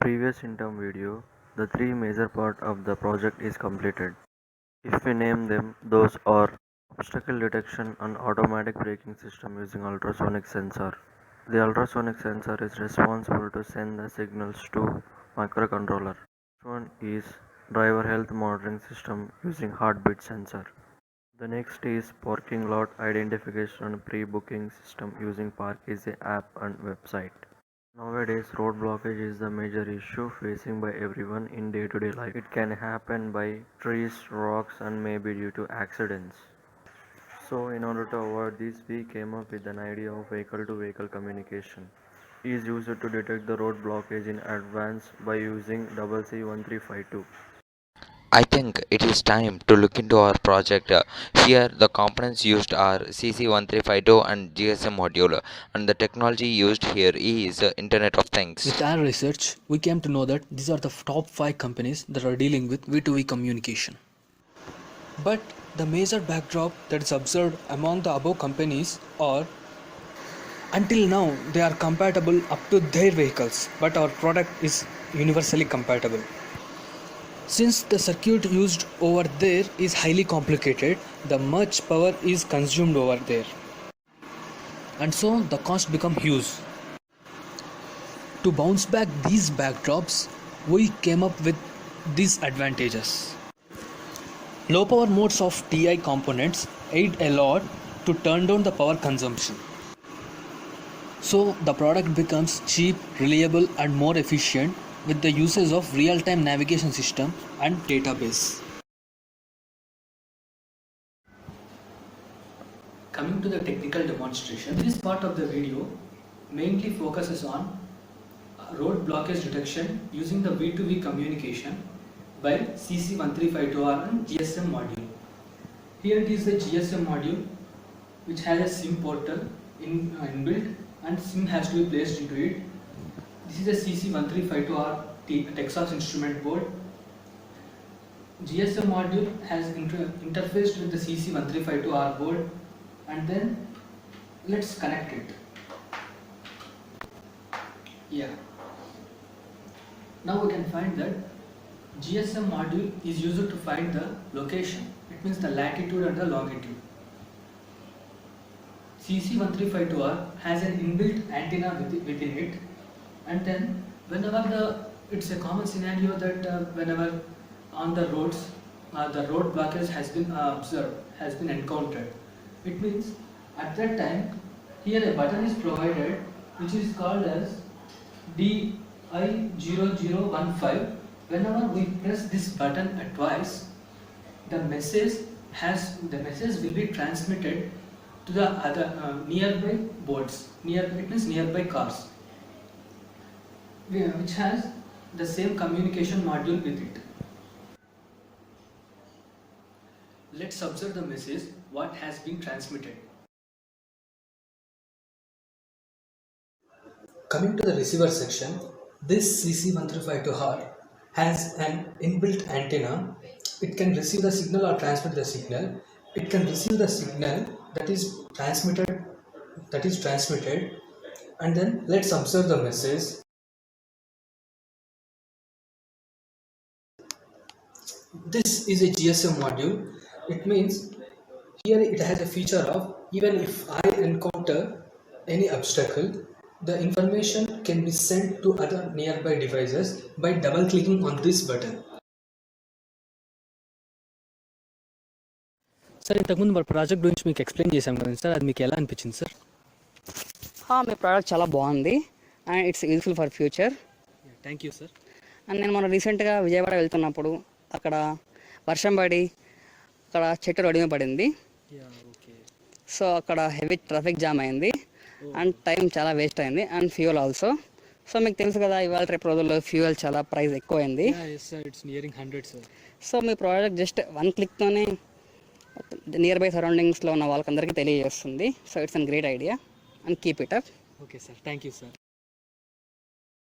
previous interim video, the three major part of the project is completed. If we name them, those are obstacle detection and automatic braking system using ultrasonic sensor. The ultrasonic sensor is responsible to send the signals to microcontroller. Next one is driver health monitoring system using heartbeat sensor. The next is parking lot identification and pre-booking system using Parkeasy app and website. Nowadays, road blockage is the major issue facing by everyone in day-to-day life. It can happen by trees, rocks, and maybe due to accidents. So, in order to avoid this, we came up with an idea of vehicle-to-vehicle communication. It is used to detect the road blockage in advance by using CC1352. I think it is time to look into our project. Here, the components used are CC1352 and GSM module, and the technology used here is Internet of Things. With our research, we came to know that these are the top 5 companies that are dealing with V2V communication. But the major backdrop that is observed among the above companies are until now they are compatible up to their vehicles, but our product is universally compatible. Since the circuit used over there is highly complicated, the much power is consumed over there, and so the cost become huge. To bounce back these backdrops, we came up with these advantages. Low power modes of TI components aid a lot to turn down the power consumption. So the product becomes cheap, reliable and more efficient with the usage of real-time navigation system and database. Coming to the technical demonstration, this part of the video mainly focuses on road blockage detection using the V2V communication by CC1352R and GSM module. Here it is the GSM module which has a SIM portal inbuilt and SIM has to be placed into it. This is a CC1352R Texas Instrument board. GSM module has interfaced with the CC1352R board, and then let's connect it. Yeah. Now we can find that GSM module is used to find the location. It means the latitude and the longitude. CC1352R has an inbuilt antenna within it, and then whenever it's a common scenario that whenever on the roads the road blockage has been observed, has been encountered. It means at that time here a button is provided which is called as DI0015. Whenever we press this button twice, the message will be transmitted to the other nearby boards. It means nearby cars, which has the same communication module with it. Let's observe the message what has been transmitted. Coming to the receiver section, this CC1352R has an inbuilt antenna. It can receive the signal or transmit the signal. It can receive the signal that is transmitted, and then let's observe the message. This is a GSM module. It means here it has a feature of even if I encounter any obstacle, the information can be sent to other nearby devices by double clicking on this button. Sir ఇంతకుముందు మన project గురించి మీకు explain చేశాం కదా sir, అది మీకు ఎలా అనిపించింది సార్? మీ ప్రోడక్ట్ చాలా బాగుంది and it's useful for future. Thank you sir. And నేను మన రీసెంట్గా విజయవాడ వెళ్తున్నప్పుడు అక్కడ వర్షం పడి అక్కడ చెట్టు రోడ్డు మీద పడింది. సో అక్కడ హెవీ ట్రాఫిక్ జామ్ అయింది అండ్ టైం చాలా వేస్ట్ అయింది అండ్ ఫ్యూయల్ ఆల్సో. సో మీకు తెలుసు కదా ఇవాళ రేపు రోజుల్లో ఫ్యూయల్ చాలా ప్రైస్ ఎక్కువ అయింది. సో మీ ప్రోడక్ట్ జస్ట్ 1 క్లిక్తోనే నియర్ బై సరౌండింగ్స్లో ఉన్న వాళ్ళకందరికీ తెలియజేస్తుంది. So it's an great idea and keep it up. Okay sir, thank you sir.